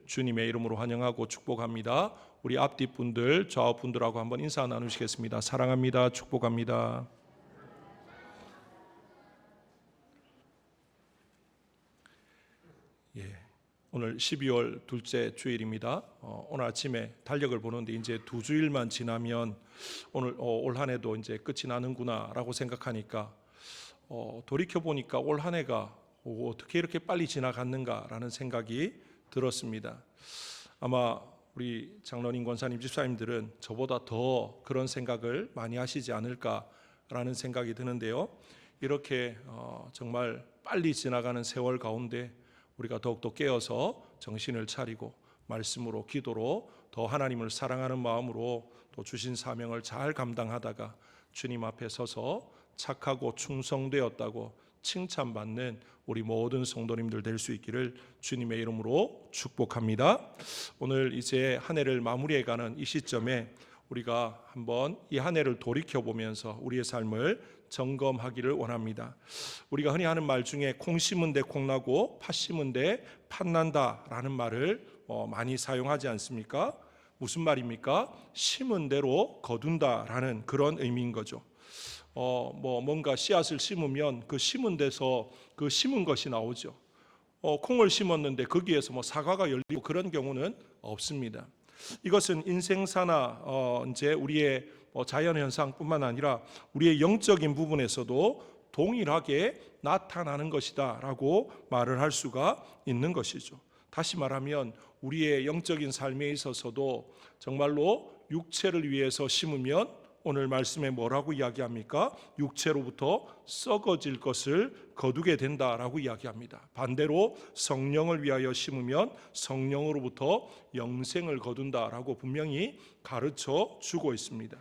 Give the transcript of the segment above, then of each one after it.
주님의 이름으로 환영하고 축복합니다. 우리 앞뒤 분들, 좌우 분들하고 한번 인사 나누시겠습니다. 사랑합니다. 축복합니다. 오늘 12월 둘째 주일입니다. 오늘 아침에 달력을 보는데 이제 2주일만 지나면 올 한 해도 이제 끝이 나는구나라고 생각하니까 돌이켜 보니까 올 한 해가 어떻게 이렇게 빨리 지나갔는가라는 생각이 들었습니다. 아마 우리 장로님, 권사님, 집사님들은 저보다 더 그런 생각을 많이 하시지 않을까라는 생각이 드는데요. 이렇게 정말 빨리 지나가는 세월 가운데 우리가 더욱더 깨어서 정신을 차리고 말씀으로, 기도로 더 하나님을 사랑하는 마음으로 또 주신 사명을 잘 감당하다가 주님 앞에 서서 착하고 충성되었다고 칭찬받는 우리 모든 성도님들 될 수 있기를 주님의 이름으로 축복합니다. 오늘 이제 한 해를 마무리해가는 이 시점에 우리가 한번 이 한 해를 돌이켜보면서 우리의 삶을 점검하기를 원합니다. 우리가 흔히 하는 말 중에 콩 심은 데 콩 나고 팥 심은 데 팥 난다라는 말을 많이 사용하지 않습니까? 무슨 말입니까? 심은 대로 거둔다라는 그런 의미인 거죠. 뭔가 씨앗을 심으면 그 심은 데서 그 심은 것이 나오죠. 콩을 심었는데 거기에서 사과가 열리고 그런 경우는 없습니다. 이것은 인생사나 이제 우리의 자연 현상뿐만 아니라 우리의 영적인 부분에서도 동일하게 나타나는 것이다라고 말을 할 수가 있는 것이죠. 다시 말하면 우리의 영적인 삶에 있어서도 정말로 육체를 위해서 심으면 오늘 말씀에 뭐라고 이야기합니까? 육체로부터 썩어질 것을 거두게 된다라고 이야기합니다. 반대로 성령을 위하여 심으면 성령으로부터 영생을 거둔다라고 분명히 가르쳐 주고 있습니다.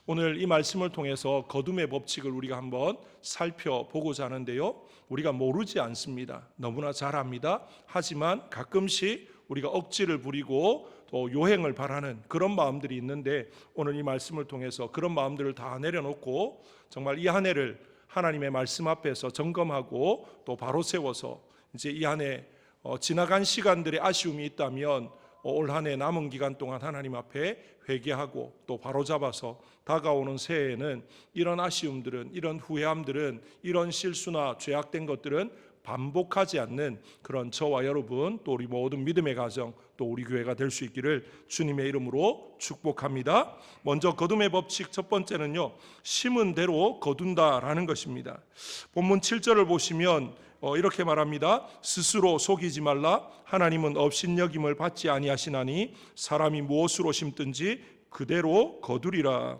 오늘 이 말씀을 통해서 거둠의 법칙을 우리가 한번 살펴보고자 하는데요. 우리가 모르지 않습니다. 너무나 잘 압니다. 하지만 가끔씩 우리가 억지를 부리고 또 요행을 바라는 그런 마음들이 있는데 오늘 이 말씀을 통해서 그런 마음들을 다 내려놓고 정말 이 한 해를 하나님의 말씀 앞에서 점검하고 또 바로 세워서 이제 이 한 해 지나간 시간들의 아쉬움이 있다면 올 한 해 남은 기간 동안 하나님 앞에 회개하고 또 바로 잡아서 다가오는 새해에는 이런 아쉬움들은, 이런 후회함들은, 이런 실수나 죄악된 것들은 반복하지 않는 그런 저와 여러분 또 우리 모든 믿음의 가정 또 우리 교회가 될 수 있기를 주님의 이름으로 축복합니다. 먼저 거둠의 법칙 첫 번째는요, 심은 대로 거둔다라는 것입니다. 본문 7절을 보시면 이렇게 말합니다. 스스로 속이지 말라. 하나님은 업신여김을 받지 아니하시나니 사람이 무엇으로 심든지 그대로 거두리라.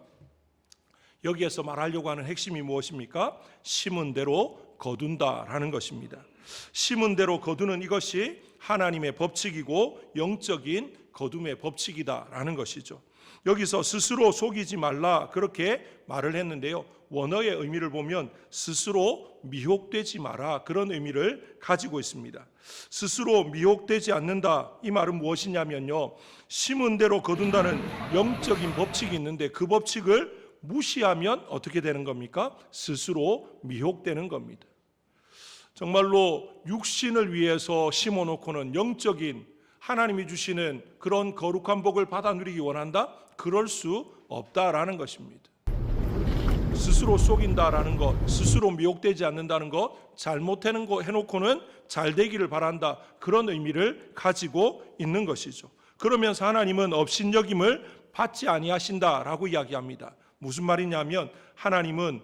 여기에서 말하려고 하는 핵심이 무엇입니까? 심은 대로 거둔다라는 것입니다. 심은 대로 거두는 이것이 하나님의 법칙이고 영적인 거둠의 법칙이다라는 것이죠. 여기서 스스로 속이지 말라 그렇게 말을 했는데요. 원어의 의미를 보면 스스로 미혹되지 마라 그런 의미를 가지고 있습니다. 스스로 미혹되지 않는다 이 말은 무엇이냐면요, 심은 대로 거둔다는 영적인 법칙이 있는데 그 법칙을 무시하면 어떻게 되는 겁니까? 스스로 미혹되는 겁니다. 정말로 육신을 위해서 심어놓고는 영적인 하나님이 주시는 그런 거룩한 복을 받아 누리기 원한다? 그럴 수 없다라는 것입니다. 스스로 속인다라는 것, 스스로 미혹되지 않는다는 것, 잘못하는 거 해놓고는 잘 되기를 바란다 그런 의미를 가지고 있는 것이죠. 그러면서 하나님은 업신여김을 받지 아니하신다라고 이야기합니다. 무슨 말이냐면 하나님은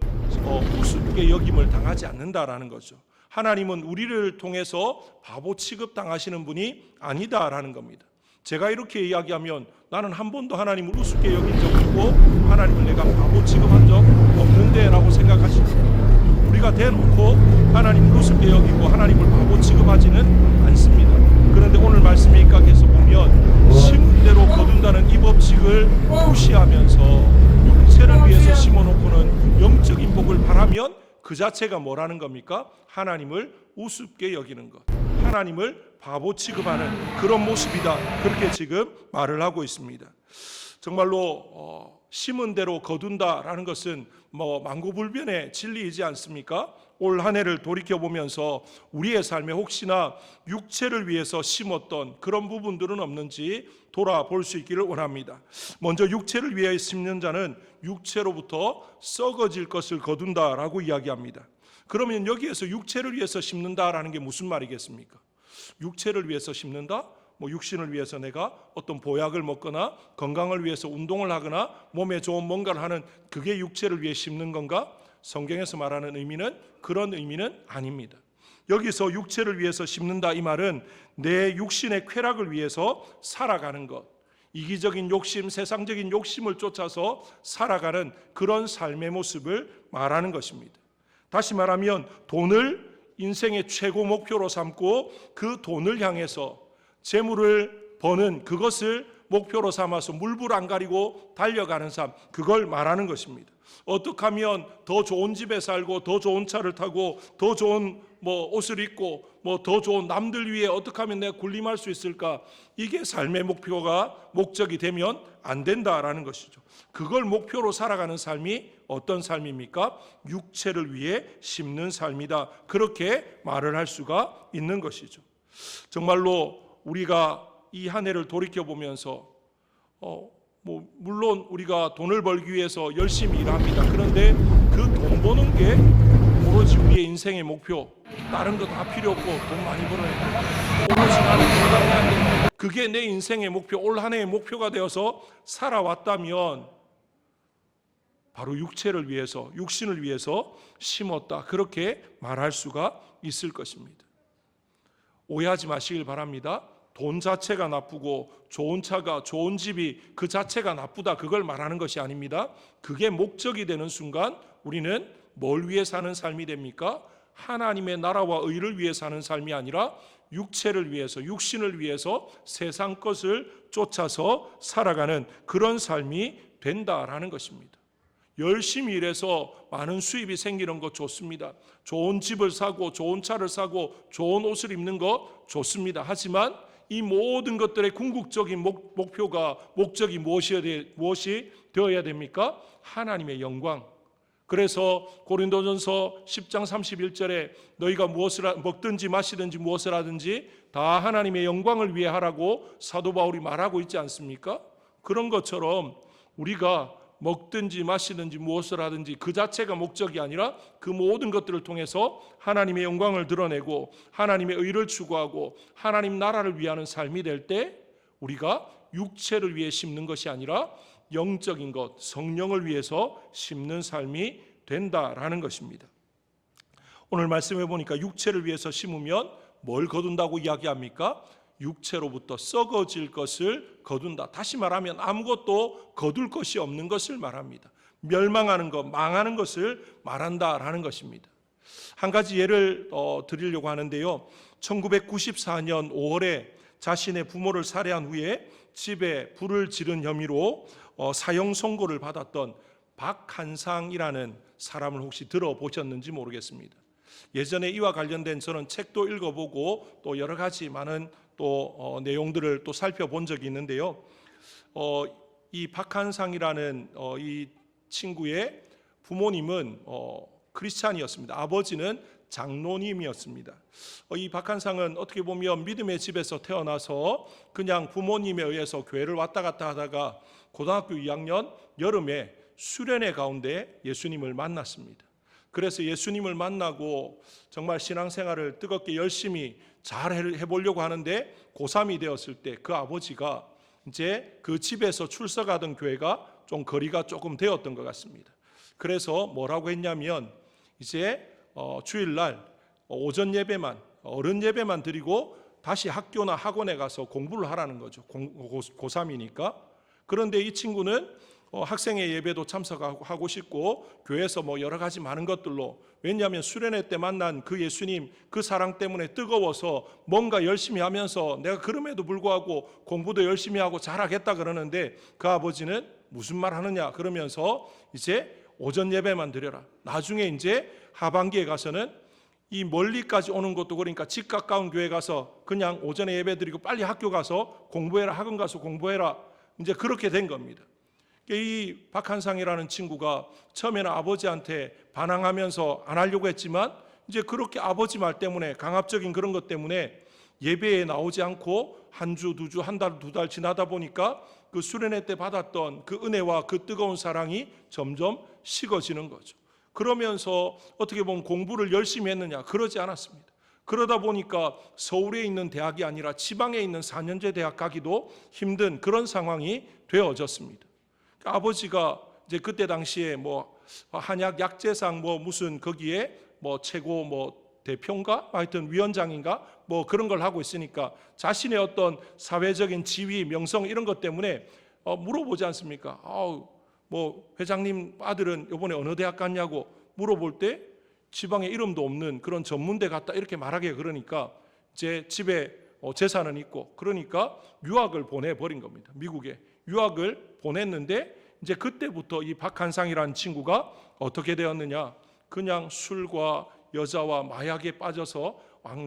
우습게 여김을 당하지 않는다라는 거죠. 하나님은 우리를 통해서 바보 취급당하시는 분이 아니다라는 겁니다. 제가 이렇게 이야기하면 나는 한 번도 하나님을 우습게 여긴 적 없고 하나님을 내가 바보 취급한 적 없는데 라고 생각하십니다. 우리가 대놓고 하나님을 우습게 여기고 하나님을 바보 취급하지는 않습니다. 그런데 오늘 말씀에 입각해서 보면 심은 대로 거둔다는 이 법칙을 무시하면서 육체를 위해서 심어놓고는 영적인 복을 바라면 그 자체가 뭐라는 겁니까? 하나님을 우습게 여기는 것, 하나님을 바보 취급하는 그런 모습이다 그렇게 지금 말을 하고 있습니다. 정말로 심은 대로 거둔다라는 것은 만고불변의 진리이지 않습니까? 올 한 해를 돌이켜보면서 우리의 삶에 혹시나 육체를 위해서 심었던 그런 부분들은 없는지 돌아볼 수 있기를 원합니다. 먼저 육체를 위해 심는 자는 육체로부터 썩어질 것을 거둔다라고 이야기합니다. 그러면 여기에서 육체를 위해서 심는다라는 게 무슨 말이겠습니까? 육체를 위해서 심는다? 육신을 위해서 내가 어떤 보약을 먹거나 건강을 위해서 운동을 하거나 몸에 좋은 뭔가를 하는 그게 육체를 위해 심는 건가? 성경에서 말하는 의미는 그런 의미는 아닙니다. 여기서 육체를 위해서 심는다 이 말은 내 육신의 쾌락을 위해서 살아가는 것, 이기적인 욕심, 세상적인 욕심을 쫓아서 살아가는 그런 삶의 모습을 말하는 것입니다. 다시 말하면 돈을 인생의 최고 목표로 삼고 그 돈을 향해서 재물을 버는 그것을 목표로 삼아서 물불 안 가리고 달려가는 삶, 그걸 말하는 것입니다. 어떻게 하면 더 좋은 집에 살고 더 좋은 차를 타고 더 좋은 옷을 입고 더 좋은 남들 위해 어떻게 하면 내가 군림할 수 있을까? 이게 삶의 목적이 되면 안 된다라는 것이죠. 그걸 목표로 살아가는 삶이 어떤 삶입니까? 육체를 위해 심는 삶이다. 그렇게 말을 할 수가 있는 것이죠. 정말로 우리가 이 한 해를 돌이켜보면서 물론 우리가 돈을 벌기 위해서 열심히 일합니다. 그런데 그 돈 버는 게 오로지 우리의 인생의 목표, 다른 거 다 필요 없고 돈 많이 벌어야 돼. 오로지 나는 건강해야 돼. 그게 내 인생의 목표, 올 한 해의 목표가 되어서 살아왔다면 바로 육체를 위해서, 육신을 위해서 심었다. 그렇게 말할 수가 있을 것입니다. 오해하지 마시길 바랍니다. 돈 자체가 나쁘고 좋은 차가, 좋은 집이 그 자체가 나쁘다, 그걸 말하는 것이 아닙니다. 그게 목적이 되는 순간 우리는 뭘 위해 사는 삶이 됩니까? 하나님의 나라와 의를 위해 사는 삶이 아니라 육체를 위해서, 육신을 위해서 세상 것을 쫓아서 살아가는 그런 삶이 된다라는 것입니다. 열심히 일해서 많은 수입이 생기는 것 좋습니다. 좋은 집을 사고 좋은 차를 사고 좋은 옷을 입는 것 좋습니다. 하지만 이 모든 것들의 궁극적인 목적이 무엇이 되어야 됩니까? 하나님의 영광. 그래서 고린도전서 10장 31절에 너희가 무엇을 먹든지 마시든지 무엇을 하든지 다 하나님의 영광을 위해 하라고 사도 바울이 말하고 있지 않습니까? 그런 것처럼 우리가 먹든지 마시든지 무엇을 하든지 그 자체가 목적이 아니라 그 모든 것들을 통해서 하나님의 영광을 드러내고 하나님의 의를 추구하고 하나님 나라를 위하는 삶이 될 때 우리가 육체를 위해 심는 것이 아니라 영적인 것, 성령을 위해서 심는 삶이 된다라는 것입니다. 오늘 말씀해 보니까 육체를 위해서 심으면 뭘 거둔다고 이야기합니까? 육체로부터 썩어질 것을 거둔다. 다시 말하면 아무것도 거둘 것이 없는 것을 말합니다. 멸망하는 것, 망하는 것을 말한다라는 것입니다. 한 가지 예를 드리려고 하는데요. 1994년 5월에 자신의 부모를 살해한 후에 집에 불을 지른 혐의로 사형 선고를 받았던 박한상이라는 사람을 혹시 들어보셨는지 모르겠습니다. 예전에 이와 관련된 저는 책도 읽어보고 또 여러 가지 많은 또 내용들을 또 살펴본 적이 있는데요. 이 박한상이라는 이 친구의 부모님은 크리스찬이었습니다. 아버지는 장로님이었습니다. 이 박한상은 어떻게 보면 믿음의 집에서 태어나서 그냥 부모님에 의해서 교회를 왔다 갔다 하다가 고등학교 2학년 여름에 수련회 가운데 예수님을 만났습니다. 그래서 예수님을 만나고 정말 신앙생활을 뜨겁게 열심히 잘 해보려고 하는데 고3이 되었을 때 그 아버지가 이제 그 집에서 출석하던 교회가 좀 거리가 조금 되었던 것 같습니다. 그래서 뭐라고 했냐면 이제 주일날 오전 예배만, 어른 예배만 드리고 다시 학교나 학원에 가서 공부를 하라는 거죠. 고3이니까. 그런데 이 친구는 학생의 예배도 참석하고 싶고 교회에서 여러 가지 많은 것들로, 왜냐하면 수련회 때 만난 그 예수님 그 사랑 때문에 뜨거워서 뭔가 열심히 하면서 내가 그럼에도 불구하고 공부도 열심히 하고 잘하겠다 그러는데 그 아버지는 무슨 말 하느냐 그러면서 이제 오전 예배만 드려라. 나중에 이제 하반기에 가서는 이 멀리까지 오는 것도 그러니까 집 가까운 교회 가서 그냥 오전에 예배 드리고 빨리 학교 가서 공부해라, 학원 가서 공부해라. 이제 그렇게 된 겁니다. 이 박한상이라는 친구가 처음에는 아버지한테 반항하면서 안 하려고 했지만 이제 그렇게 아버지 말 때문에, 강압적인 그런 것 때문에 예배에 나오지 않고 한 주, 두 주, 한 달, 두 달 지나다 보니까 그 수련회 때 받았던 그 은혜와 그 뜨거운 사랑이 점점 식어지는 거죠. 그러면서 어떻게 보면 공부를 열심히 했느냐? 그러지 않았습니다. 그러다 보니까 서울에 있는 대학이 아니라 지방에 있는 4년제 대학 가기도 힘든 그런 상황이 되어졌습니다. 그러니까 아버지가 이제 그때 당시에 뭐 한약 약재상 뭐 무슨 거기에 뭐 최고 뭐 대표인가? 하여튼 위원장인가? 뭐 그런 걸 하고 있으니까 자신의 어떤 사회적인 지위, 명성 이런 것 때문에 물어보지 않습니까? 뭐 회장님 아들은 이번에 어느 대학 갔냐고 물어볼 때 지방에 이름도 없는 그런 전문대 갔다 이렇게 말하게 그러니까 제 집에 재산은 있고 그러니까 유학을 보내버린 겁니다. 미국에 유학을 보냈는데 이제 그때부터 이 박한상이라는 친구가 어떻게 되었느냐? 그냥 술과 여자와 마약에 빠져서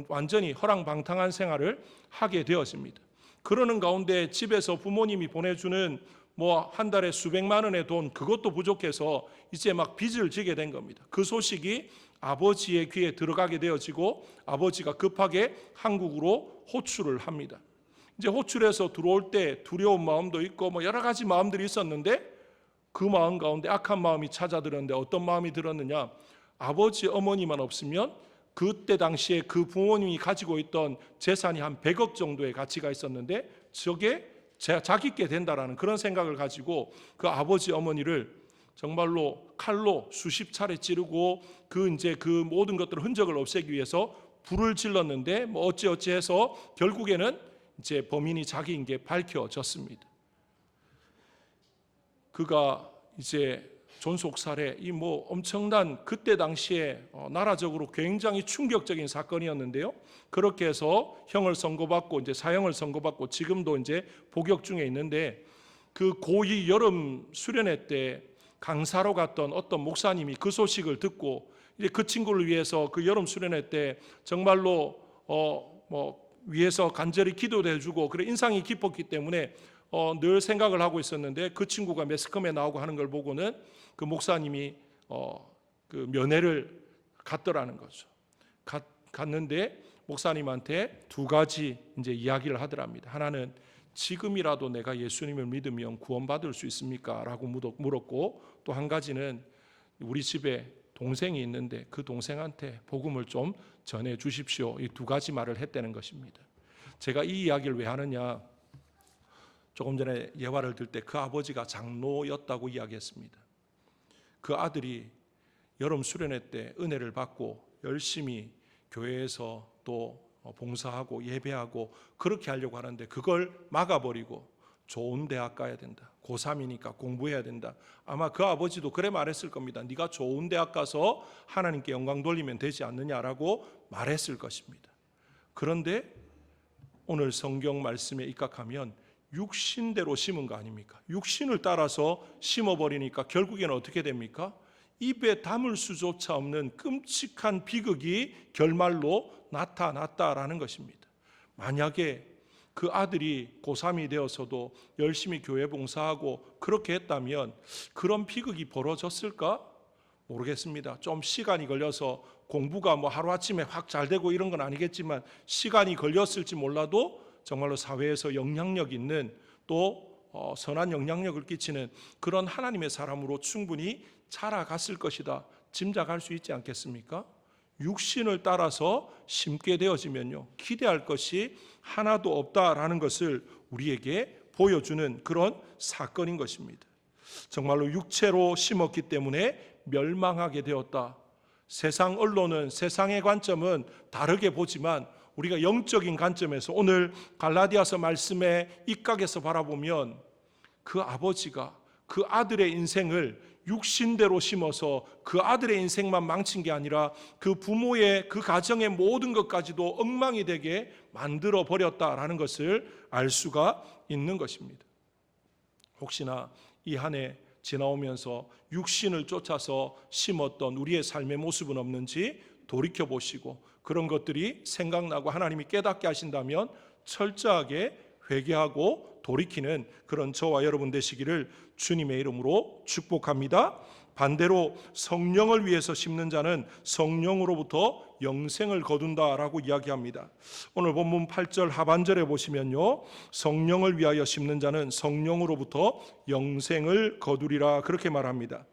완전히 허랑방탕한 생활을 하게 되었습니다. 그러는 가운데 집에서 부모님이 보내주는 뭐 한 달에 수백만 원의 돈, 그것도 부족해서 이제 막 빚을 지게 된 겁니다. 그 소식이 아버지의 귀에 들어가게 되어지고 아버지가 급하게 한국으로 호출을 합니다. 이제 호출해서 들어올 때 두려운 마음도 있고 뭐 여러 가지 마음들이 있었는데 그 마음 가운데 악한 마음이 찾아들었는데 어떤 마음이 들었느냐? 아버지 어머니만 없으면 그때 당시에 그 부모님이 가지고 있던 재산이 한 100억 정도의 가치가 있었는데 저게 자기께 된다라는 그런 생각을 가지고 그 아버지 어머니를 정말로 칼로 수십 차례 찌르고 그 모든 것들을 흔적을 없애기 위해서 불을 질렀는데 뭐 어찌해서 결국에는 이제 범인이 자기인 게 밝혀졌습니다. 그가 이제 존속살해 이 뭐 엄청난 그때 당시에 나라적으로 굉장히 충격적인 사건이었는데요. 그렇게 해서 형을 선고받고 이제 사형을 선고받고 지금도 이제 복역 중에 있는데 그 고2 여름 수련회 때 강사로 갔던 어떤 목사님이 그 소식을 듣고 이제 그 친구를 위해서 그 여름 수련회 때 정말로 뭐 위해서 간절히 기도도 해주고 그래 인상이 깊었기 때문에 늘 생각을 하고 있었는데 그 친구가 매스컴에 나오고 하는 걸 보고는 그 목사님이 그 면회를 갔더라는 거죠. 갔는데 목사님한테 두 가지 이제 이야기를 하더랍니다. 하나는 지금이라도 내가 예수님을 믿으면 구원받을 수 있습니까? 라고 물었고 또 한 가지는 우리 집에 동생이 있는데 그 동생한테 복음을 좀 전해 주십시오. 이 두 가지 말을 했다는 것입니다. 제가 이 이야기를 왜 하느냐? 조금 전에 예화를 들 때 그 아버지가 장로였다고 이야기했습니다. 그 아들이 여름 수련회 때 은혜를 받고 열심히 교회에서 또 봉사하고 예배하고 그렇게 하려고 하는데 그걸 막아버리고 좋은 대학 가야 된다. 고3이니까 공부해야 된다. 아마 그 아버지도 그래 말했을 겁니다. 네가 좋은 대학 가서 하나님께 영광 돌리면 되지 않느냐라고 말했을 것입니다. 그런데 오늘 성경 말씀에 입각하면 육신대로 심은 거 아닙니까? 육신을 따라서 심어버리니까 결국에는 어떻게 됩니까? 입에 담을 수조차 없는 끔찍한 비극이 결말로 나타났다라는 것입니다. 만약에 그 아들이 고3이 되어서도 열심히 교회 봉사하고 그렇게 했다면 그런 비극이 벌어졌을까? 모르겠습니다. 좀 시간이 걸려서 공부가 뭐 하루아침에 확 잘 되고 이런 건 아니겠지만 시간이 걸렸을지 몰라도 정말로 사회에서 영향력 있는 또 선한 영향력을 끼치는 그런 하나님의 사람으로 충분히 자라갔을 것이다 짐작할 수 있지 않겠습니까? 육신을 따라서 심게 되어지면요 기대할 것이 하나도 없다라는 것을 우리에게 보여주는 그런 사건인 것입니다. 정말로 육체로 심었기 때문에 멸망하게 되었다. 세상 언론은 세상의 관점은 다르게 보지만 우리가 영적인 관점에서 오늘 갈라디아서 말씀에 입각해서 바라보면 그 아버지가 그 아들의 인생을 육신대로 심어서 그 아들의 인생만 망친 게 아니라 그 부모의 그 가정의 모든 것까지도 엉망이 되게 만들어 버렸다라는 것을 알 수가 있는 것입니다. 혹시나 이 한 해 지나오면서 육신을 쫓아서 심었던 우리의 삶의 모습은 없는지 돌이켜 보시고 그런 것들이 생각나고 하나님이 깨닫게 하신다면 철저하게 회개하고 돌이키는 그런 저와 여러분 되시기를 주님의 이름으로 축복합니다. 반대로 성령을 위해서 심는 자는 성령으로부터 영생을 거둔다라고 이야기합니다. 오늘 본문 8절 하반절에 보시면요, 성령을 위하여 심는 자는 성령으로부터 영생을 거두리라 그렇게 말합니다.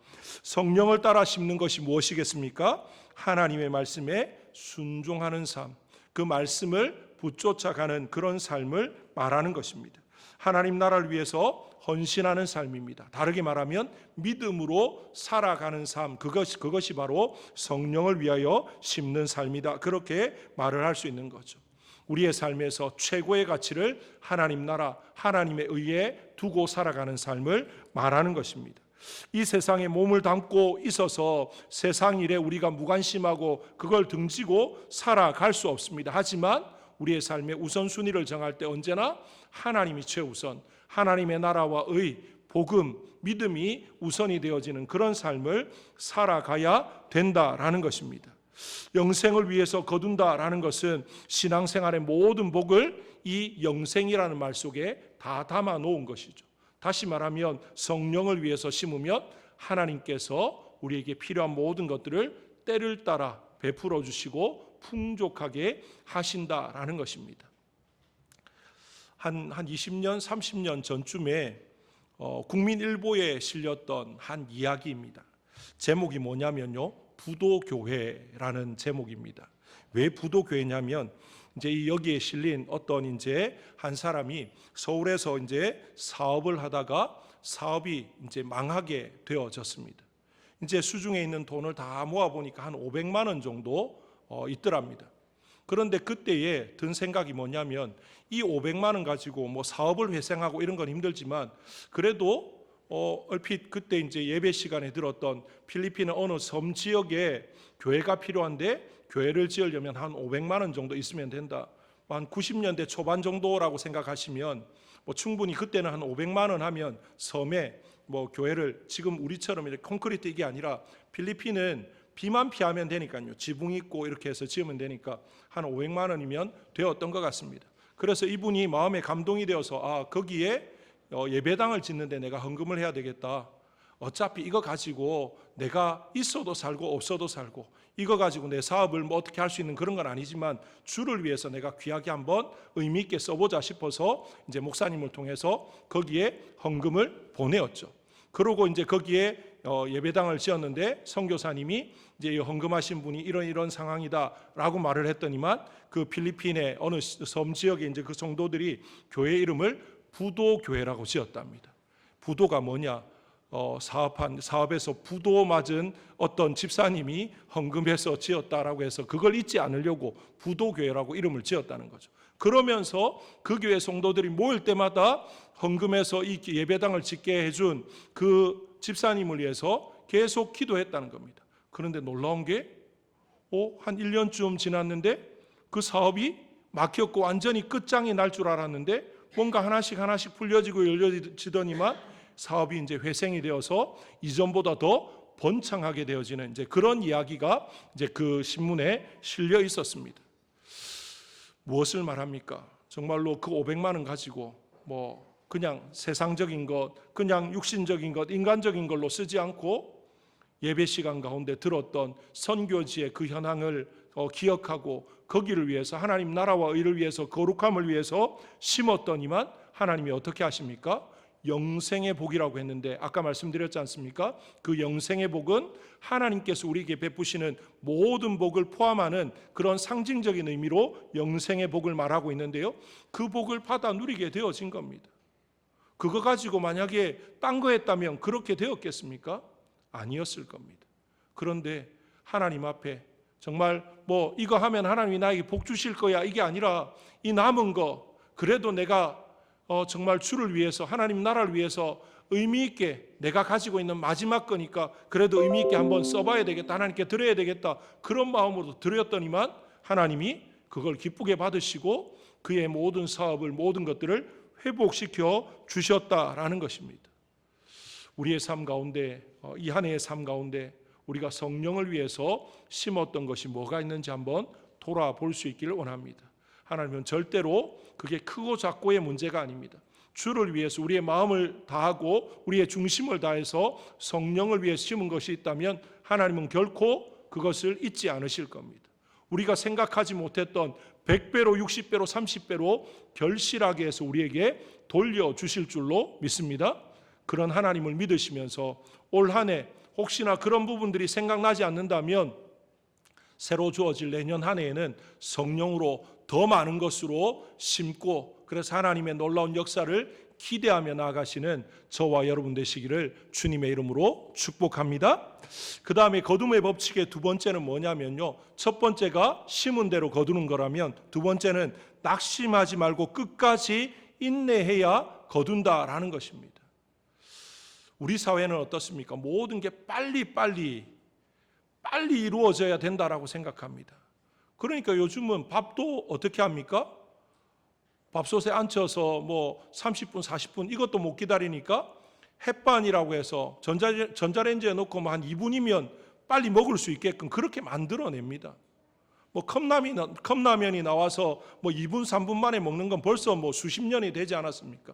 성령을 따라 심는 것이 무엇이겠습니까? 하나님의 말씀에 순종하는 삶, 그 말씀을 붙쫓아가는 그런 삶을 말하는 것입니다. 하나님 나라를 위해서 헌신하는 삶입니다. 다르게 말하면 믿음으로 살아가는 삶, 그것이 바로 성령을 위하여 심는 삶이다, 그렇게 말을 할 수 있는 거죠. 우리의 삶에서 최고의 가치를 하나님 나라, 하나님의 의에 두고 살아가는 삶을 말하는 것입니다. 이 세상에 몸을 담고 있어서 세상 일에 우리가 무관심하고 그걸 등지고 살아갈 수 없습니다. 하지만 우리의 삶의 우선순위를 정할 때 언제나 하나님이 최우선, 하나님의 나라와 의, 복음, 믿음이 우선이 되어지는 그런 삶을 살아가야 된다라는 것입니다. 영생을 위해서 거둔다라는 것은 신앙생활의 모든 복을 이 영생이라는 말 속에 다 담아 놓은 것이죠. 다시 말하면 성령을 위해서 심으면 하나님께서 우리에게 필요한 모든 것들을 때를 따라 베풀어 주시고 풍족하게 하신다라는 것입니다. 한 20년, 30년 전쯤에 국민일보에 실렸던 한 이야기입니다. 제목이 뭐냐면요, 부도교회라는 제목입니다. 왜 부도교회냐면 이제 여기에 실린 어떤 이제 한 사람이 서울에서 이제 사업을 하다가 사업이 이제 망하게 되어졌습니다. 이제 수중에 있는 돈을 다 모아 보니까 한 500만 원 정도 있더랍니다. 그런데 그때에 든 생각이 뭐냐면 이 500만 원 가지고 뭐 사업을 회생하고 이런 건 힘들지만 그래도 얼핏 그때 이제 예배 시간에 들었던 필리핀의 어느 섬 지역에 교회가 필요한데 교회를 지으려면 한 500만 원 정도 있으면 된다. 한 90년대 초반 정도라고 생각하시면 뭐 충분히 그때는 한 500만 원 하면 섬에 뭐 교회를 지금 우리처럼 이렇게 콘크리트 이게 아니라 필리핀은 비만 피하면 되니까요. 지붕 있고 이렇게 해서 지으면 되니까 한 500만 원이면 되었던 것 같습니다. 그래서 이분이 마음에 감동이 되어서 거기에 예배당을 짓는데 내가 헌금을 해야 되겠다. 어차피 이거 가지고 내가 있어도 살고 없어도 살고 이거 가지고 내 사업을 뭐 어떻게 할 수 있는 그런 건 아니지만 주를 위해서 내가 귀하게 한번 의미 있게 써보자 싶어서 이제 목사님을 통해서 거기에 헌금을 보내었죠. 그러고 이제 거기에 예배당을 지었는데 선교사님이 이제 헌금하신 분이 이런 상황이다라고 말을 했더니만 그 필리핀의 어느 섬 지역에 이제 그 성도들이 교회 이름을 부도교회라고 지었답니다. 부도가 뭐냐? 사업에서 부도 맞은 어떤 집사님이 헌금해서 지었다라고 해서 그걸 잊지 않으려고 부도교회라고 이름을 지었다는 거죠. 그러면서 그 교회 성도들이 모일 때마다 헌금해서 이 예배당을 짓게 해준 그 집사님을 위해서 계속 기도했다는 겁니다. 그런데 놀라운 게 한 1년쯤 지났는데 그 사업이 막혔고 완전히 끝장이 날 줄 알았는데 뭔가 하나씩 풀려지고 열려지더니만 사업이 이제 회생이 되어서 이전보다 더 번창하게 되어지는 이제 그런 이야기가 이제 그 신문에 실려 있었습니다. 무엇을 말합니까? 정말로 그 500만 원 가지고 뭐 그냥 세상적인 것, 그냥 육신적인 것, 인간적인 걸로 쓰지 않고 예배 시간 가운데 들었던 선교지의 그 현황을 기억하고 거기를 위해서 하나님 나라와 의를 위해서 거룩함을 위해서 심었더니만 하나님이 어떻게 하십니까? 영생의 복이라고 했는데 아까 말씀드렸지 않습니까? 그 영생의 복은 하나님께서 우리에게 베푸시는 모든 복을 포함하는 그런 상징적인 의미로 영생의 복을 말하고 있는데요, 그 복을 받아 누리게 되어진 겁니다. 그거 가지고 만약에 딴 거 했다면 그렇게 되었겠습니까? 아니었을 겁니다. 그런데 하나님 앞에 정말 뭐 이거 하면 하나님이 나에게 복 주실 거야 이게 아니라 이 남은 거 그래도 내가 정말 주를 위해서 하나님 나라를 위해서 의미 있게 내가 가지고 있는 마지막 거니까 그래도 의미 있게 한번 써봐야 되겠다, 하나님께 드려야 되겠다, 그런 마음으로 드렸더니만 하나님이 그걸 기쁘게 받으시고 그의 모든 사업을 모든 것들을 회복시켜 주셨다라는 것입니다. 우리의 삶 가운데 이 한 해의 삶 가운데 우리가 성령을 위해서 심었던 것이 뭐가 있는지 한번 돌아볼 수 있기를 원합니다. 하나님은 절대로 그게 크고 작고의 문제가 아닙니다. 주를 위해서 우리의 마음을 다하고 우리의 중심을 다해서 성령을 위해 심은 것이 있다면 하나님은 결코 그것을 잊지 않으실 겁니다. 우리가 생각하지 못했던 100배로 60배로 30배로 결실하게 해서 우리에게 돌려주실 줄로 믿습니다. 그런 하나님을 믿으시면서 올 한 해 혹시나 그런 부분들이 생각나지 않는다면 새로 주어질 내년 한 해에는 성령으로 더 많은 것으로 심고 그래서 하나님의 놀라운 역사를 기대하며 나아가시는 저와 여러분 되시기를 주님의 이름으로 축복합니다. 그 다음에 거둠의 법칙의 두 번째는 뭐냐면요, 첫 번째가 심은 대로 거두는 거라면 두 번째는 낙심하지 말고 끝까지 인내해야 거둔다라는 것입니다. 우리 사회는 어떻습니까? 모든 게 빨리 이루어져야 된다라고 생각합니다. 그러니까 요즘은 밥도 어떻게 합니까? 밥솥에 앉혀서 뭐 30분, 40분 이것도 못 기다리니까 햇반이라고 해서 전자레인지에 넣고 한 2분이면 빨리 먹을 수 있게끔 그렇게 만들어냅니다. 뭐 컵라면이 나와서 뭐 2분, 3분 만에 먹는 건 벌써 뭐 수십 년이 되지 않았습니까?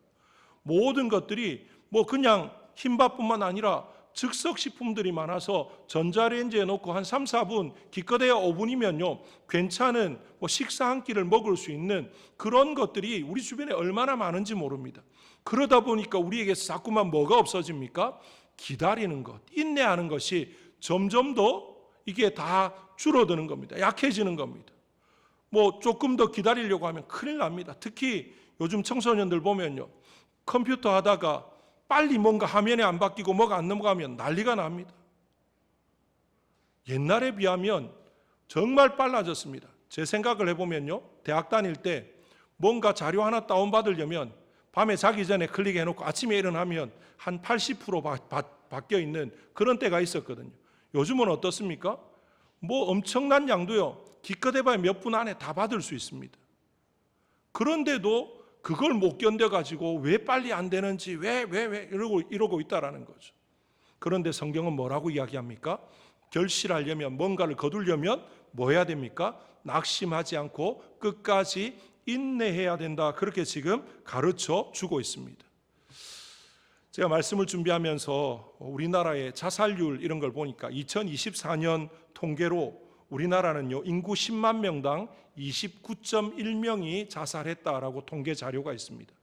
모든 것들이 뭐 그냥 흰밥뿐만 아니라 즉석식품들이 많아서 전자레인지에 넣고 한 3, 4분 기껏해야 5분이면요 괜찮은 뭐 식사 한 끼를 먹을 수 있는 그런 것들이 우리 주변에 얼마나 많은지 모릅니다. 그러다 보니까 우리에게서 자꾸만 뭐가 없어집니까? 기다리는 것, 인내하는 것이 점점 더 이게 다 줄어드는 겁니다. 약해지는 겁니다. 뭐 조금 더 기다리려고 하면 큰일 납니다. 특히 요즘 청소년들 보면요 컴퓨터 하다가 빨리 뭔가 화면이 안 바뀌고 뭐가 안 넘어가면 난리가 납니다. 옛날에 비하면 정말 빨라졌습니다. 제 생각을 해보면요 대학 다닐 때 뭔가 자료 하나 다운받으려면 밤에 자기 전에 클릭해놓고 아침에 일어나면 한 80% 바뀌어 있는 그런 때가 있었거든요. 요즘은 어떻습니까? 뭐 엄청난 양도요 기껏해봐야 몇 분 안에 다 받을 수 있습니다. 그런데도 그걸 못 견뎌가지고 왜 빨리 안 되는지 왜 이러고 있다라는 거죠. 그런데 성경은 뭐라고 이야기합니까? 결실하려면 뭔가를 거두려면 뭐 해야 됩니까? 낙심하지 않고 끝까지 인내해야 된다. 그렇게 지금 가르쳐 주고 있습니다. 제가 말씀을 준비하면서 우리나라의 자살률 이런 걸 보니까 2024년 통계로 우리나라는요 인구 10만 명당 29.1명이 자살했다라고 통계 자료가 있습니다.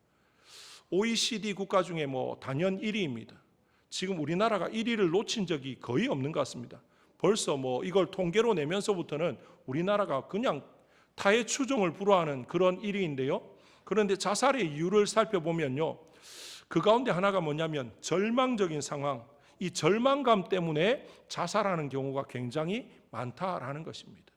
OECD 국가 중에 뭐 단연 1위입니다. 지금 우리나라가 1위를 놓친 적이 거의 없는 것 같습니다. 벌써 뭐 이걸 통계로 내면서부터는 우리나라가 그냥 타의 추종을 불허하는 그런 1위인데요. 그런데 자살의 이유를 살펴보면요 그 가운데 하나가 뭐냐면 절망적인 상황, 이 절망감 때문에 자살하는 경우가 굉장히 많다라는 것입니다.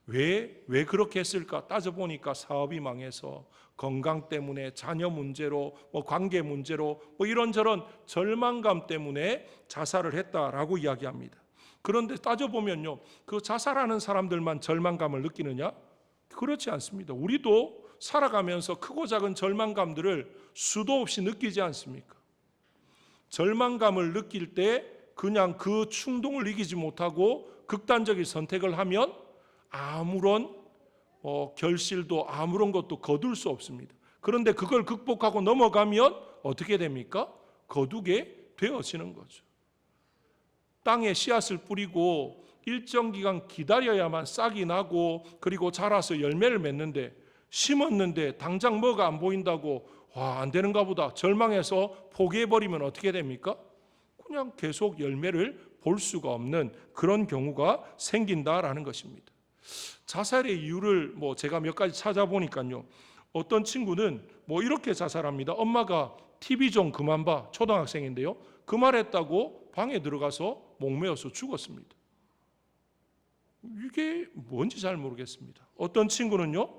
왜 그렇게 했을까 따져보니까 사업이 망해서 건강 때문에 자녀 문제로 뭐 관계 문제로 뭐 이런저런 절망감 때문에 자살을 했다라고 이야기합니다. 그런데 따져보면요 그 자살하는 사람들만 절망감을 느끼느냐? 그렇지 않습니다. 우리도 살아가면서 크고 작은 절망감들을 수도 없이 느끼지 않습니까? 절망감을 느낄 때 그냥 그 충동을 이기지 못하고 극단적인 선택을 하면 아무런 결실도 아무런 것도 거둘 수 없습니다. 그런데 그걸 극복하고 넘어가면 어떻게 됩니까? 거두게 되어지는 거죠. 땅에 씨앗을 뿌리고 일정 기간 기다려야만 싹이 나고 그리고 자라서 열매를 맺는데 심었는데 당장 뭐가 안 보인다고 안 되는가 보다 절망해서 포기해버리면 어떻게 됩니까? 그냥 계속 열매를 볼 수가 없는 그런 경우가 생긴다라는 것입니다. 자살의 이유를 뭐 제가 몇 가지 찾아보니까요. 어떤 친구는 뭐 이렇게 자살합니다. 엄마가 TV 좀 그만 봐. 초등학생인데요. 그 말했다고 방에 들어가서 목매어서 죽었습니다. 이게 뭔지 잘 모르겠습니다. 어떤 친구는요.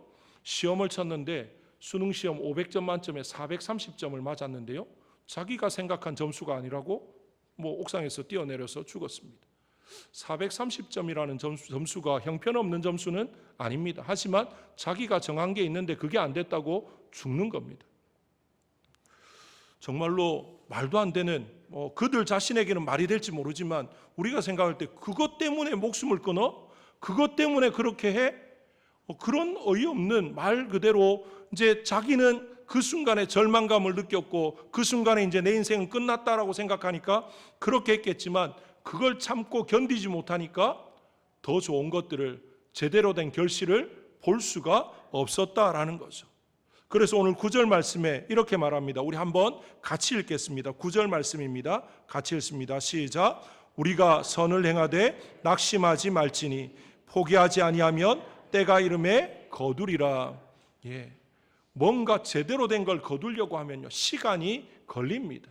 시험을 쳤는데 수능 시험 500점 만점에 430점을 맞았는데요. 자기가 생각한 점수가 아니라고 뭐 옥상에서 뛰어내려서 죽었습니다. 430점이라는 점수가 형편없는 점수는 아닙니다. 하지만 자기가 정한 게 있는데 그게 안 됐다고 죽는 겁니다. 정말로 말도 안 되는 그들 자신에게는 말이 될지 모르지만 우리가 생각할 때 그것 때문에 목숨을 끊어? 그것 때문에 그렇게 해? 그런 어이없는 말 그대로 이제 자기는 그 순간에 절망감을 느꼈고 그 순간에 이제 내 인생은 끝났다라고 생각하니까 그렇게 했겠지만 그걸 참고 견디지 못하니까 더 좋은 것들을 제대로 된 결실을 볼 수가 없었다라는 거죠. 그래서 오늘 9절 말씀에 이렇게 말합니다. 우리 한번 같이 읽겠습니다. 9절 말씀입니다. 같이 읽습니다. 시작. 우리가 선을 행하되 낙심하지 말지니 포기하지 아니하면 때가 이름에 거두리라. 예, 뭔가 제대로 된 걸 거두려고 하면요 시간이 걸립니다.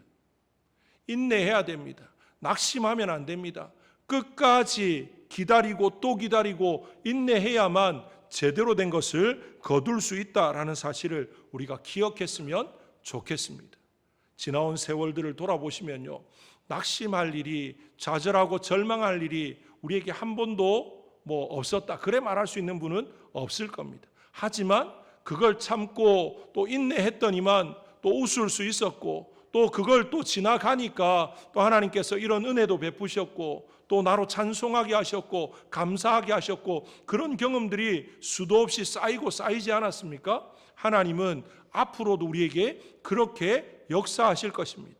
인내해야 됩니다. 낙심하면 안 됩니다. 끝까지 기다리고 또 기다리고 인내해야만 제대로 된 것을 거둘 수 있다라는 사실을 우리가 기억했으면 좋겠습니다. 지나온 세월들을 돌아보시면요 낙심할 일이, 좌절하고 절망할 일이 우리에게 한 번도 없었다 그래 말할 수 있는 분은 없을 겁니다. 하지만 그걸 참고 또 인내했더니만 또 웃을 수 있었고 또 그걸 또 지나가니까 또 하나님께서 이런 은혜도 베푸셨고 또 나로 찬송하게 하셨고 감사하게 하셨고 그런 경험들이 수도 없이 쌓이고 쌓이지 않았습니까? 하나님은 앞으로도 우리에게 그렇게 역사하실 것입니다.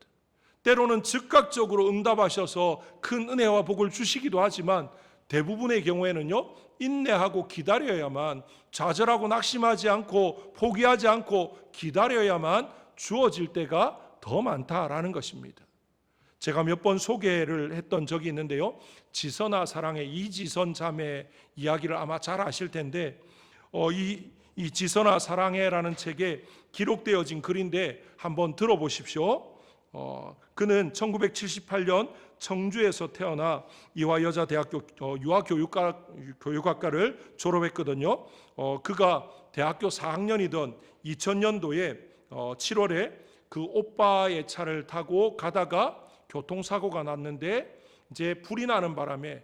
때로는 즉각적으로 응답하셔서 큰 은혜와 복을 주시기도 하지만 대부분의 경우에는요 인내하고 기다려야만, 좌절하고 낙심하지 않고 포기하지 않고 기다려야만 주어질 때가 더 많다라는 것입니다. 제가 몇 번 소개를 했던 적이 있는데요 지선아 사랑의 이지선 자매 이야기를 아마 잘 아실 텐데 이 지선아 사랑해라는 책에 기록되어진 글인데 한번 들어보십시오. 그는 1978년 청주에서 태어나 이화여자대학교 유아교육학과를 졸업했거든요. 그가 대학교 4학년이던 2000년도에 7월에 그 오빠의 차를 타고 가다가 교통사고가 났는데 이제 불이 나는 바람에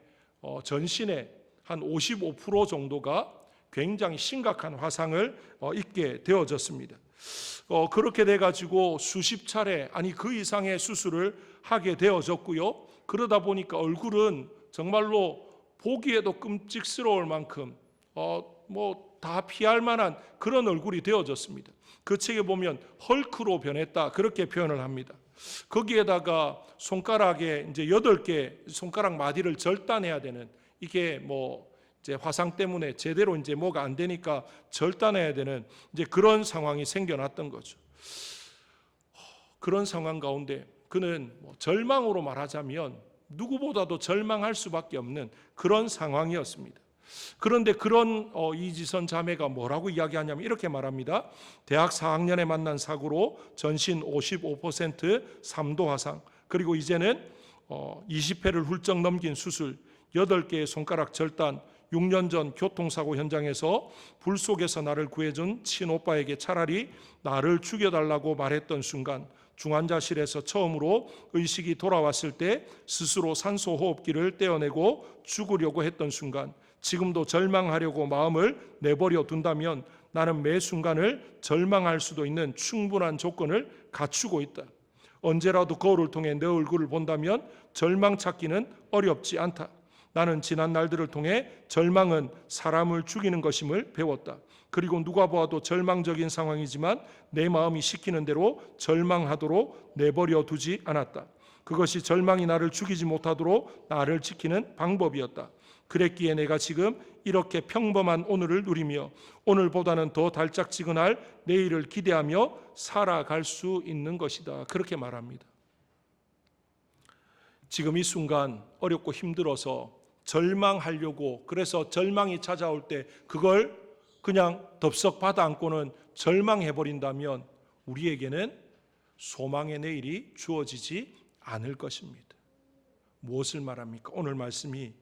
전신에 한 55% 정도가 굉장히 심각한 화상을 입게 되어졌습니다. 그렇게 돼가지고 수십 차례 아니 그 이상의 수술을 하게 되어졌고요. 그러다 보니까 얼굴은 정말로 보기에도 끔찍스러울 만큼 다 피할 만한 그런 얼굴이 되어졌습니다. 그 책에 보면 헐크로 변했다 그렇게 표현을 합니다. 거기에다가 손가락에 이제 8개 손가락 마디를 절단해야 되는 이게 이제 화상 때문에 제대로 이제 뭐가 안 되니까 절단해야 되는 이제 그런 상황이 생겨났던 거죠. 그런 상황 가운데 그는 절망으로 말하자면 누구보다도 절망할 수밖에 없는 그런 상황이었습니다. 그런데 그런 이지선 자매가 뭐라고 이야기하냐면 이렇게 말합니다. 대학 4학년에 만난 사고로 전신 55% 3도 화상, 그리고 이제는 20회를 훌쩍 넘긴 수술, 8개의 손가락 절단, 6년 전 교통사고 현장에서 불 속에서 나를 구해준 친오빠에게 차라리 나를 죽여달라고 말했던 순간, 중환자실에서 처음으로 의식이 돌아왔을 때 스스로 산소호흡기를 떼어내고 죽으려고 했던 순간, 지금도 절망하려고 마음을 내버려 둔다면 나는 매 순간을 절망할 수도 있는 충분한 조건을 갖추고 있다. 언제라도 거울을 통해 내 얼굴을 본다면 절망 찾기는 어렵지 않다. 나는 지난 날들을 통해 절망은 사람을 죽이는 것임을 배웠다. 그리고 누가 보아도 절망적인 상황이지만 내 마음이 시키는 대로 절망하도록 내버려 두지 않았다. 그것이 절망이 나를 죽이지 못하도록 나를 지키는 방법이었다. 그랬기에 내가 지금 이렇게 평범한 오늘을 누리며 오늘보다는 더 달짝지근할 내일을 기대하며 살아갈 수 있는 것이다. 그렇게 말합니다. 지금 이 순간 어렵고 힘들어서 절망하려고, 그래서 절망이 찾아올 때 그걸 그냥 덥석 받아 안고는 절망해버린다면 우리에게는 소망의 내일이 주어지지 않을 것입니다. 무엇을 말합니까? 오늘 말씀이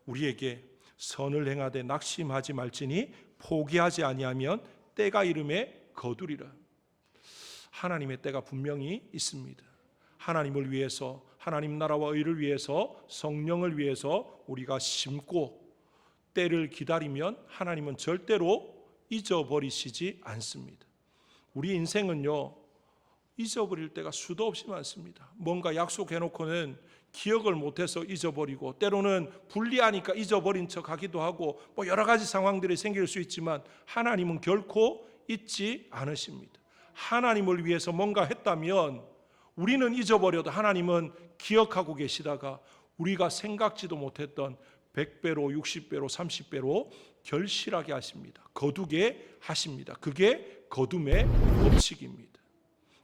우리에게 선을 행하되 낙심하지 말지니 포기하지 아니하면 때가 이름에 거두리라. 하나님의 때가 분명히 있습니다. 하나님을 위해서, 하나님 나라와 의를 위해서, 성령을 위해서 우리가 심고 때를 기다리면 하나님은 절대로 잊어버리시지 않습니다. 우리 인생은요 잊어버릴 때가 수도 없이 많습니다. 뭔가 약속해놓고는 기억을 못해서 잊어버리고, 때로는 불리하니까 잊어버린 척하기도 하고, 여러 가지 상황들이 생길 수 있지만 하나님은 결코 잊지 않으십니다. 하나님을 위해서 뭔가 했다면 우리는 잊어버려도 하나님은 기억하고 계시다가 우리가 생각지도 못했던 100배로 60배로 30배로 결실하게 하십니다. 거두게 하십니다. 그게 거둠의 법칙입니다.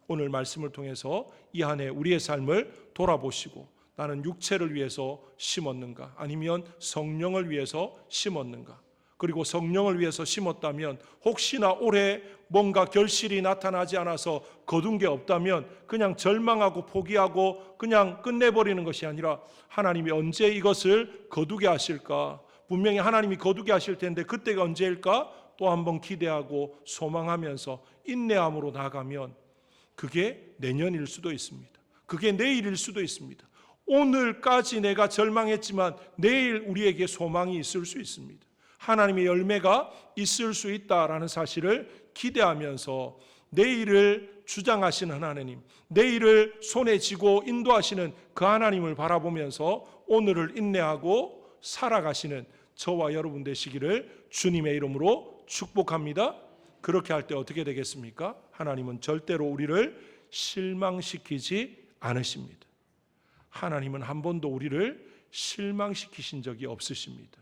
오늘 말씀을 통해서 이 한 해 우리의 삶을 돌아보시고 나는 육체를 위해서 심었는가 아니면 성령을 위해서 심었는가, 그리고 성령을 위해서 심었다면 혹시나 올해 뭔가 결실이 나타나지 않아서 거둔 게 없다면 그냥 절망하고 포기하고 그냥 끝내버리는 것이 아니라 하나님이 언제 이것을 거두게 하실까, 분명히 하나님이 거두게 하실 텐데 그때가 언제일까 또 한번 기대하고 소망하면서 인내함으로 나아가면 그게 내년일 수도 있습니다. 그게 내일일 수도 있습니다. 오늘까지 내가 절망했지만 내일 우리에게 소망이 있을 수 있습니다. 하나님의 열매가 있을 수 있다라는 사실을 기대하면서 내일을 주장하시는 하나님, 내일을 손에 쥐고 인도하시는 그 하나님을 바라보면서 오늘을 인내하고 살아가시는 저와 여러분 되시기를 주님의 이름으로 축복합니다. 그렇게 할 때 어떻게 되겠습니까? 하나님은 절대로 우리를 실망시키지 않으십니다. 하나님은 한 번도 우리를 실망시키신 적이 없으십니다.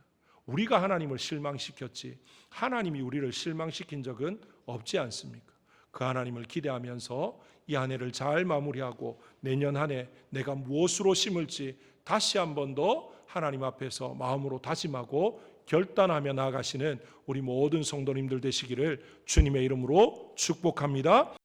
우리가 하나님을 실망시켰지 하나님이 우리를 실망시킨 적은 없지 않습니까? 그 하나님을 기대하면서 이 한 해를 잘 마무리하고 내년 한 해 내가 무엇으로 심을지 다시 한 번 더 하나님 앞에서 마음으로 다짐하고 결단하며 나아가시는 우리 모든 성도님들 되시기를 주님의 이름으로 축복합니다.